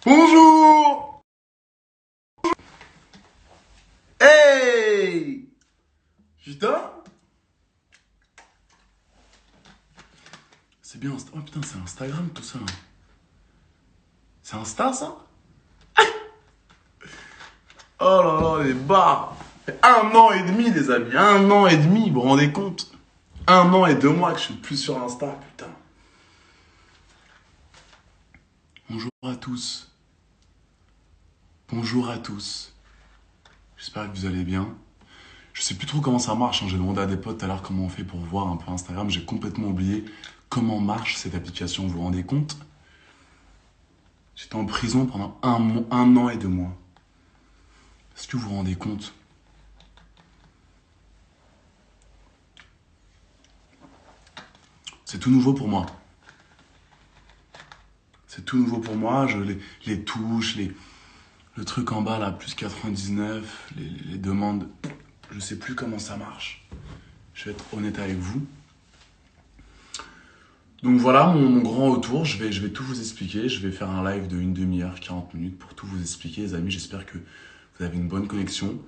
Bonjour. Hey. Putain. C'est bien Insta. Oh putain, c'est Instagram tout ça. C'est Insta ça? Oh là là, les barres. Un an et demi, les amis. Un an et demi, vous vous rendez compte? Un an et 2 mois que je suis plus sur Insta, putain. Bonjour à tous. Bonjour à tous. J'espère que vous allez bien. Je sais plus trop comment ça marche, hein. J'ai demandé à des potes tout à l'heure comment on fait pour voir un peu Instagram. J'ai complètement oublié comment marche cette application, vous vous rendez compte? J'étais en prison pendant un an et 2 mois. Est-ce que vous vous rendez compte? C'est tout nouveau pour moi. C'est tout nouveau pour moi. Les touches, le truc en bas là, plus 99, les demandes. Je sais plus comment ça marche. Je vais être honnête avec vous. Donc voilà mon grand retour. Je vais tout vous expliquer. Je vais faire un live de une demi-heure, 40 minutes pour tout vous expliquer, les amis. J'espère que vous avez une bonne connexion.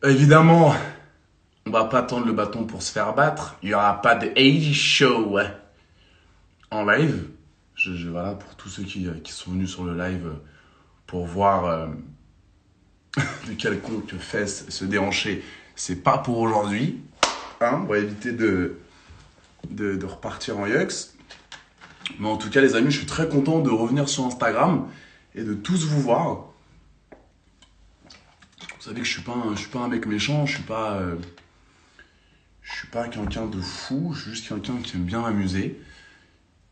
Évidemment, on va pas tendre le bâton pour se faire battre. Il n'y aura pas de 80 show en live. Voilà, pour tous ceux qui sont venus sur le live pour voir de quelconque fesses se déhancher, c'est pas pour aujourd'hui. Hein, on va éviter de repartir en yux. Mais en tout cas, les amis, je suis très content de revenir sur Instagram et de tous vous voir. Vous savez que je suis pas un mec méchant, je suis pas quelqu'un de fou, je suis juste quelqu'un qui aime bien m'amuser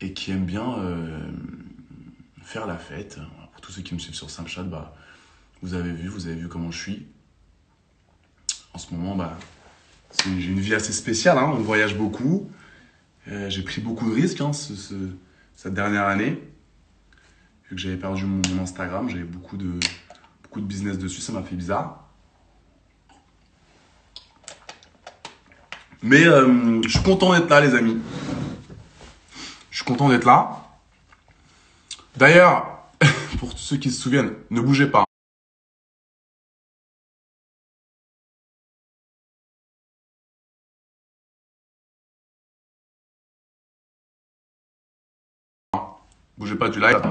et qui aime bien faire la fête. Pour tous ceux qui me suivent sur Snapchat, bah, vous avez vu comment je suis. En ce moment, bah, j'ai une vie assez spéciale, hein, on voyage beaucoup. J'ai pris beaucoup de risques cette dernière année. Vu que j'avais perdu mon Instagram, j'avais beaucoup de business dessus, ça m'a fait bizarre. Mais je suis content d'être là, les amis. Je suis content d'être là. D'ailleurs, pour tous ceux qui se souviennent, ne bougez pas. Bougez pas du live.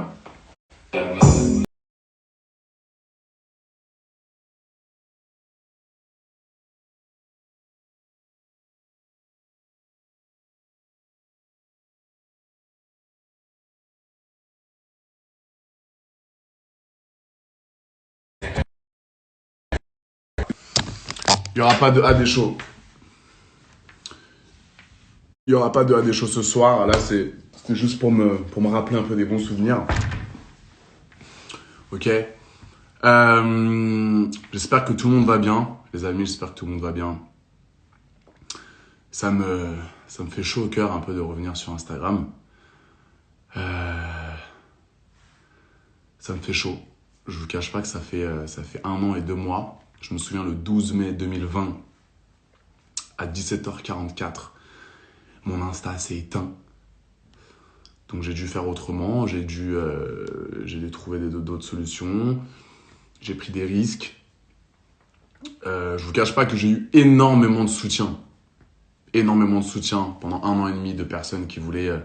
Il n'y aura pas de AD Show. Il n'y aura pas de AD Show ce soir. Là, c'était juste pour me rappeler un peu des bons souvenirs. Ok. J'espère que tout le monde va bien. Les amis, j'espère que tout le monde va bien. Ça me fait chaud au cœur un peu de revenir sur Instagram. Ça me fait chaud. Je vous cache pas que ça fait 1 an et 2 mois. Je me souviens le 12 mai 2020 à 17h44. Mon Insta s'est éteint. Donc j'ai dû faire autrement. J'ai dû trouver d'autres solutions. J'ai pris des risques. Je vous cache pas que j'ai eu énormément de soutien. Énormément de soutien pendant 1 an et demi de personnes qui voulaient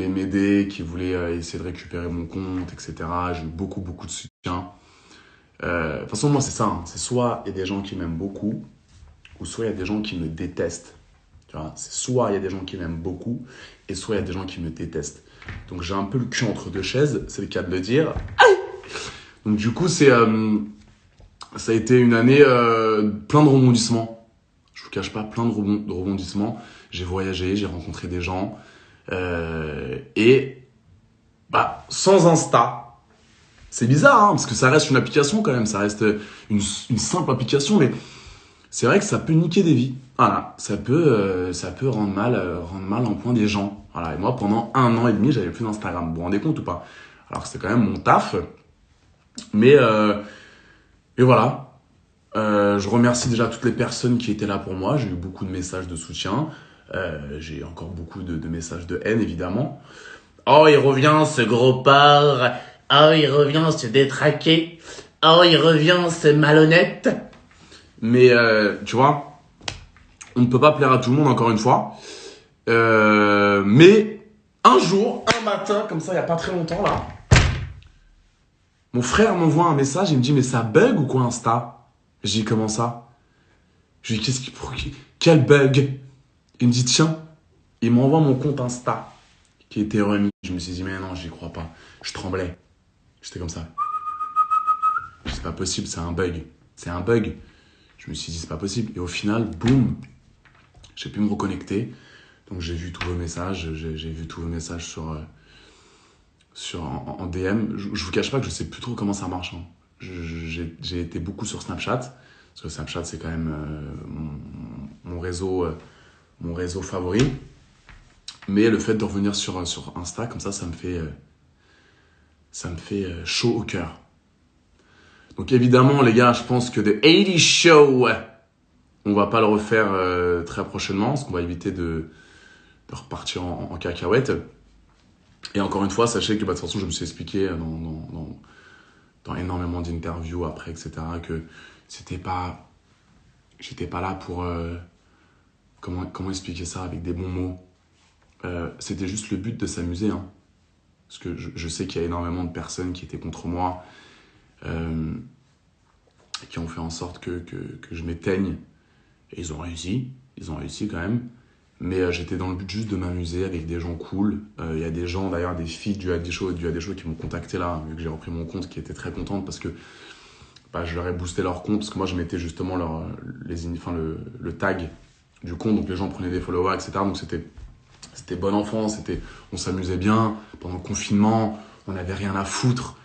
m'aider, qui voulaient essayer de récupérer mon compte, etc. J'ai eu beaucoup de soutien. De toute façon, moi, c'est ça. Hein. C'est soit il y a des gens qui m'aiment beaucoup, ou soit il y a des gens qui me détestent. Tu vois, c'est soit il y a des gens qui m'aiment beaucoup, et soit il y a des gens qui me détestent. Donc, j'ai un peu le cul entre deux chaises, c'est le cas de le dire. Donc, du coup, ça a été une année plein de rebondissements. Je vous cache pas, plein de rebondissements. J'ai voyagé, j'ai rencontré des gens. Et bah, sans Insta, c'est bizarre, hein, parce que ça reste une application quand même, ça reste une simple application, mais c'est vrai que ça peut niquer des vies. Voilà, ça peut rendre mal en point des gens. Voilà, et moi, pendant 1 an et demi, j'avais plus d'Instagram. Vous vous rendez compte ou pas? Alors, c'était quand même mon taf, mais et voilà. Je remercie déjà toutes les personnes qui étaient là pour moi. J'ai eu beaucoup de messages de soutien. J'ai encore beaucoup de messages de haine, évidemment. Oh, il revient ce gros porc. Oh, il revient ce détraqué. Oh, il revient ce malhonnête. Mais tu vois, on ne peut pas plaire à tout le monde encore une fois. Mais un jour, un matin, comme ça, il n'y a pas très longtemps là, mon frère m'envoie un message, il me dit mais ça bug ou quoi Insta? J'ai dit comment ça? Je lui dis quel bug? Il me dit tiens, il m'envoie mon compte Insta qui était remis. Je me suis dit mais non, j'y crois pas. Je tremblais. J'étais comme ça. C'est pas possible, c'est un bug. C'est un bug. Je me suis dit c'est pas possible. Et au final, boum, j'ai pu me reconnecter. Donc j'ai vu tous vos messages, j'ai vu tous vos messages en DM. Je vous cache pas que je sais plus trop comment ça marche. Hein. J'ai été beaucoup sur Snapchat, parce que Snapchat c'est quand même mon réseau favori. Mais le fait de revenir sur Insta, comme ça me fait chaud au cœur. Donc évidemment les gars, je pense que The 80 Show, on va pas le refaire très prochainement, parce qu'on va éviter de repartir en cacahuète. Et encore une fois, sachez que de toute façon, je me suis expliqué dans énormément d'interviews après, etc., que j'étais pas là pour comment expliquer ça avec des bons mots. C'était juste le but de s'amuser, hein. Parce que je sais qu'il y a énormément de personnes qui étaient contre moi, qui ont fait en sorte que je m'éteigne. Et ils ont réussi quand même. Mais j'étais dans le but juste de m'amuser avec des gens cool. Il y a des gens, d'ailleurs, des filles du AD Show qui m'ont contacté là, vu que j'ai repris mon compte, qui étaient très contentes parce que je leur ai boosté leur compte, parce que moi je mettais justement le tag du compte, donc les gens prenaient des followers, etc. Donc c'était bon enfant, on s'amusait bien pendant le confinement, on n'avait rien à foutre.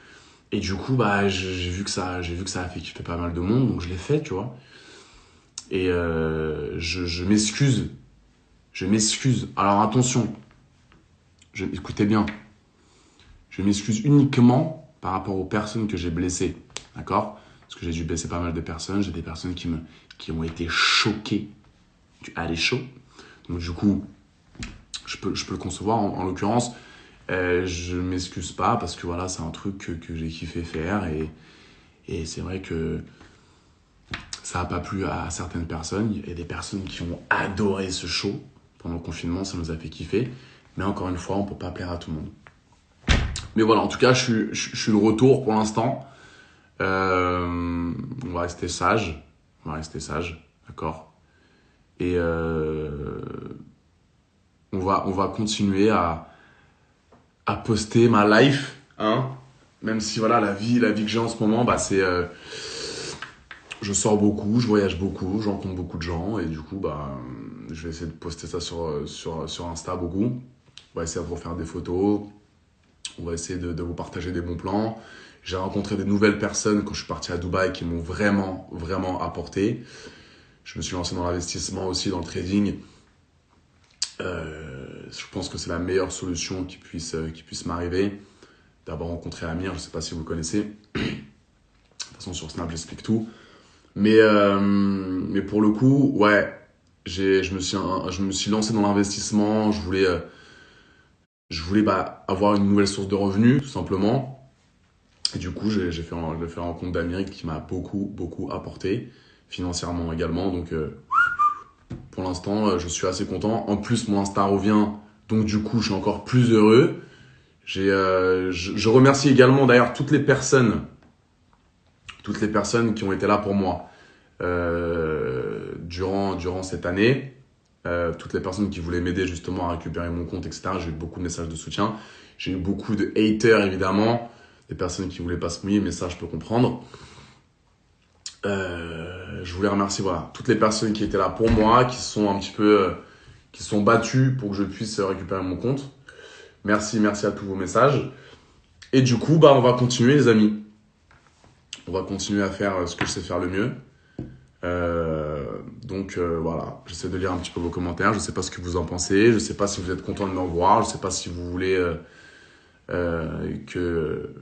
Et du coup, j'ai vu que ça a fait kiffer pas mal de monde, donc je l'ai fait, tu vois. Et je m'excuse. Alors attention, écoutez bien. Je m'excuse uniquement par rapport aux personnes que j'ai blessées. D'accord? Parce que j'ai dû blesser pas mal de personnes. J'ai des personnes qui ont été choquées du aller chaud. Donc du coup, je peux le concevoir. En l'occurrence, je m'excuse pas parce que voilà, c'est un truc que j'ai kiffé faire. Et c'est vrai que ça n'a pas plu à certaines personnes. Il y a des personnes qui ont adoré ce show. Pendant le confinement, ça nous a fait kiffer. Mais encore une fois, on ne peut pas plaire à tout le monde. Mais voilà, en tout cas, je suis de retour pour l'instant. On va rester sage. D'accord? Et on va continuer à poster ma life. Hein? Même si voilà, la vie que j'ai en ce moment, c'est... je sors beaucoup, je voyage beaucoup, je rencontre beaucoup de gens. Et du coup, je vais essayer de poster ça sur Insta beaucoup. On va essayer de refaire des photos. On va essayer de vous partager des bons plans. J'ai rencontré des nouvelles personnes quand je suis parti à Dubaï qui m'ont vraiment, vraiment apporté. Je me suis lancé dans l'investissement aussi, dans le trading. Je pense que c'est la meilleure solution qui puisse m'arriver. D'avoir rencontré Amir, je ne sais pas si vous le connaissez. De toute façon, sur Snap, j'explique tout. Mais pour le coup, ouais, je me suis lancé dans l'investissement. Je voulais avoir une nouvelle source de revenus, tout simplement. Et du coup, j'ai fait la rencontre d'Amérique qui m'a beaucoup, beaucoup apporté, financièrement également. Donc, pour l'instant, je suis assez content. En plus, mon Insta revient, donc du coup, je suis encore plus heureux. Je remercie également d'ailleurs toutes les personnes qui ont été là pour moi durant cette année. Toutes les personnes qui voulaient m'aider justement à récupérer mon compte, etc. J'ai eu beaucoup de messages de soutien. J'ai eu beaucoup de haters, évidemment. Des personnes qui voulaient pas se mouiller, mais ça, je peux comprendre. Je voulais remercier toutes les personnes qui étaient là pour moi, qui sont battues pour que je puisse récupérer mon compte. Merci à tous vos messages. Et du coup, on va continuer, les amis. On va continuer à faire ce que je sais faire le mieux. Donc voilà, j'essaie de lire un petit peu vos commentaires. Je ne sais pas ce que vous en pensez. Je ne sais pas si vous êtes content de me revoir. Je ne sais pas si vous voulez que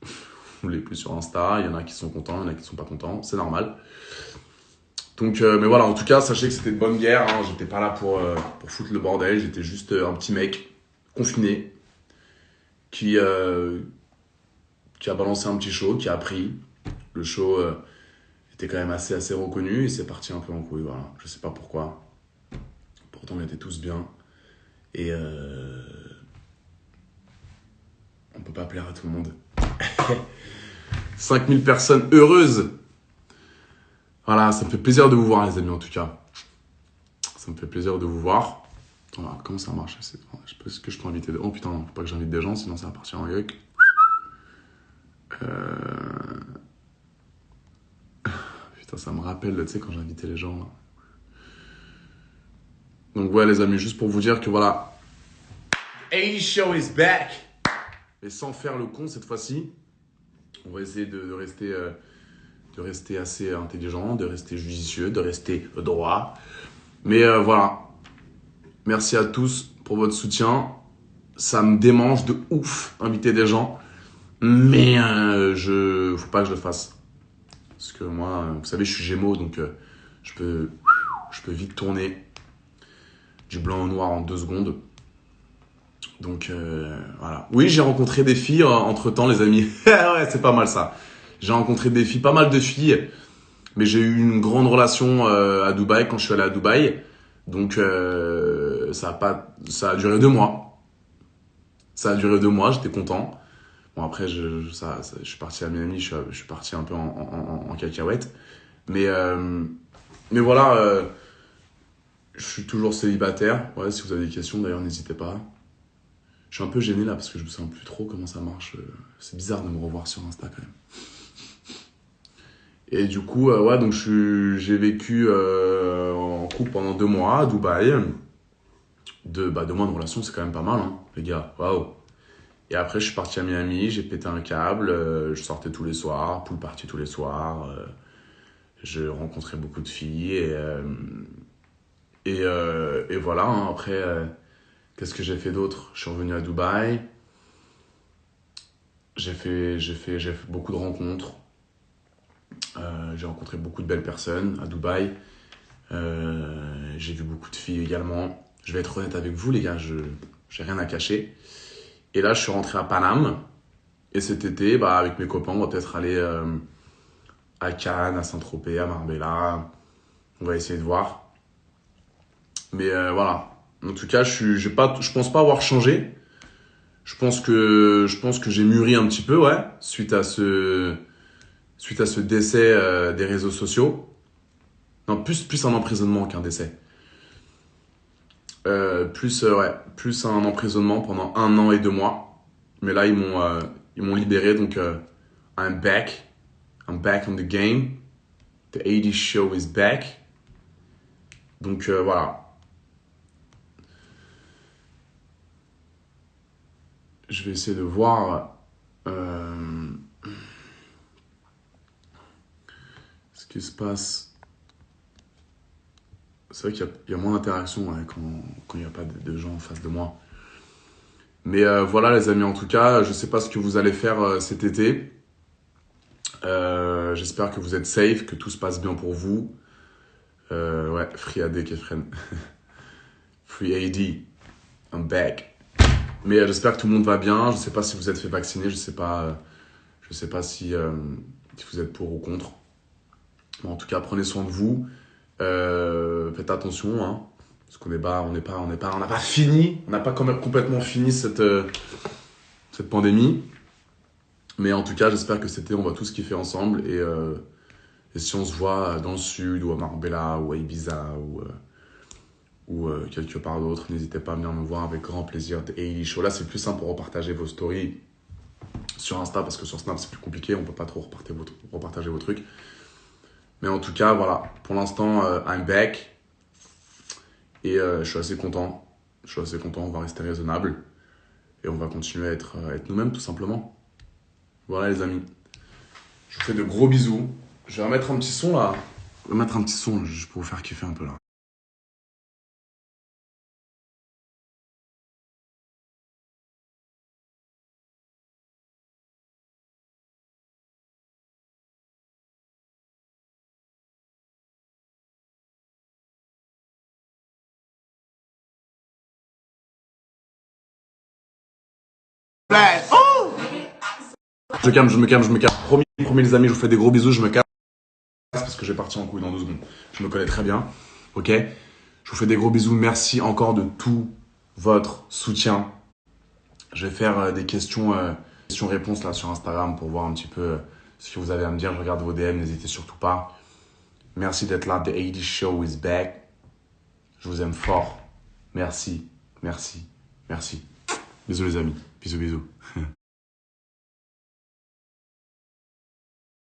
vous voulez plus sur Insta. Il y en a qui sont contents, il y en a qui ne sont pas contents. C'est normal. Donc, mais voilà, en tout cas, sachez que c'était de bonne guerre. Hein. J'étais pas là pour foutre le bordel. J'étais juste un petit mec confiné. qui, qui a balancé un petit show, qui a pris. Le show était quand même assez reconnu et c'est parti un peu en couille, voilà. Je sais pas pourquoi. Pourtant, on était tous bien. Et on peut pas plaire à tout le monde. 5000 personnes heureuses. Voilà, ça me fait plaisir de vous voir, les amis, en tout cas. Ça me fait plaisir de vous voir. Voilà, comment ça marche? Est-ce que je peux inviter... Oh putain, faut pas que j'invite des gens, sinon ça va partir en yuck. Putain, ça me rappelle, tu sais, quand j'invitais les gens, là. Donc ouais, les amis, juste pour vous dire que voilà, 80 Show is back. Et sans faire le con cette fois-ci, on va essayer de rester assez intelligent, de rester judicieux, de rester droit. Mais voilà, merci à tous pour votre soutien. Ça me démange de ouf inviter des gens, mais faut pas que je le fasse. Parce que moi, vous savez, je suis Gémeaux, donc je peux vite tourner du blanc au noir en 2 secondes. Donc voilà. Oui, j'ai rencontré des filles entre-temps, les amis. Ouais, c'est pas mal ça. J'ai rencontré des filles, pas mal de filles. Mais j'ai eu une grande relation à Dubaï quand je suis allé à Dubaï. Donc ça a duré 2 mois. Ça a duré 2 mois, j'étais content. Bon après, je suis parti à Miami, je suis parti un peu en cacahuète. Mais, euh, mais voilà, je suis toujours célibataire. Ouais, si vous avez des questions, d'ailleurs, n'hésitez pas. Je suis un peu gêné là parce que je me sens plus trop comment ça marche. C'est bizarre de me revoir sur Insta quand même. Et du coup, ouais, donc j'ai vécu en couple pendant 2 mois à Dubaï. 2 mois de relation, c'est quand même pas mal, hein, les gars. Waouh. Et après, je suis parti à Miami, j'ai pété un câble. Je sortais tous les soirs, pool party tous les soirs. Je rencontrais beaucoup de filles et voilà, hein. Après, qu'est-ce que j'ai fait d'autre? Je suis revenu à Dubaï. J'ai fait beaucoup de rencontres. J'ai rencontré beaucoup de belles personnes à Dubaï. J'ai vu beaucoup de filles également. Je vais être honnête avec vous, les gars, j'ai rien à cacher. Et là, je suis rentré à Paname. Et cet été, bah, avec mes copains, on va peut-être aller à Cannes, à Saint-Tropez, à Marbella. On va essayer de voir. Mais voilà. En tout cas, je pense pas avoir changé. Je pense que j'ai mûri un petit peu, ouais, suite à ce décès des réseaux sociaux. Non, plus un emprisonnement qu'un décès. Plus un emprisonnement pendant 1 an et 2 mois. Mais là, ils m'ont libéré, donc I'm back. I'm back on the game. The 80 show is back. Donc voilà. Je vais essayer de voir ce qui se passe. C'est vrai qu'il y a moins d'interaction, ouais, quand il n'y a pas de gens en face de moi. Mais voilà, les amis, en tout cas, je sais pas ce que vous allez faire cet été. J'espère que vous êtes safe, que tout se passe bien pour vous. Ouais, Free AD, Kefren. Free AD, I'm back. Mais j'espère que tout le monde va bien. Je sais pas si vous êtes fait vacciner, je sais pas si vous êtes pour ou contre. Mais en tout cas, prenez soin de vous. Faites attention, hein, parce qu'on n'a pas fini, on n'a pas quand même complètement fini cette pandémie. Mais en tout cas, j'espère que cet été, on va tous kiffer ensemble. Et si on se voit dans le sud, ou à Marbella, ou à Ibiza, ou quelque part d'autre, n'hésitez pas à venir me voir avec grand plaisir. Et Show, là, c'est plus simple pour repartager vos stories sur Insta, parce que sur Snap, c'est plus compliqué, on peut pas trop repartager vos trucs. Mais en tout cas, voilà, pour l'instant, I'm back. Et je suis assez content. On va rester raisonnable. Et on va continuer à être nous-mêmes, tout simplement. Voilà, les amis. Je vous fais de gros bisous. Je vais remettre un petit son, là. Je vais mettre un petit son, juste pour vous faire kiffer un peu, là. Je me calme, je me calme, je me calme. Promis les amis, je vous fais des gros bisous, je me calme. Parce que je vais partir en couille dans 2 secondes. Je me connais très bien. Ok? Je vous fais des gros bisous. Merci encore de tout votre soutien. Je vais faire des questions-réponses là sur Instagram pour voir un petit peu ce que vous avez à me dire. Je regarde vos DM, n'hésitez surtout pas. Merci d'être là. The 80 Show is back. Je vous aime fort. Merci, merci, merci. Bisous les amis. Bisous, bisous.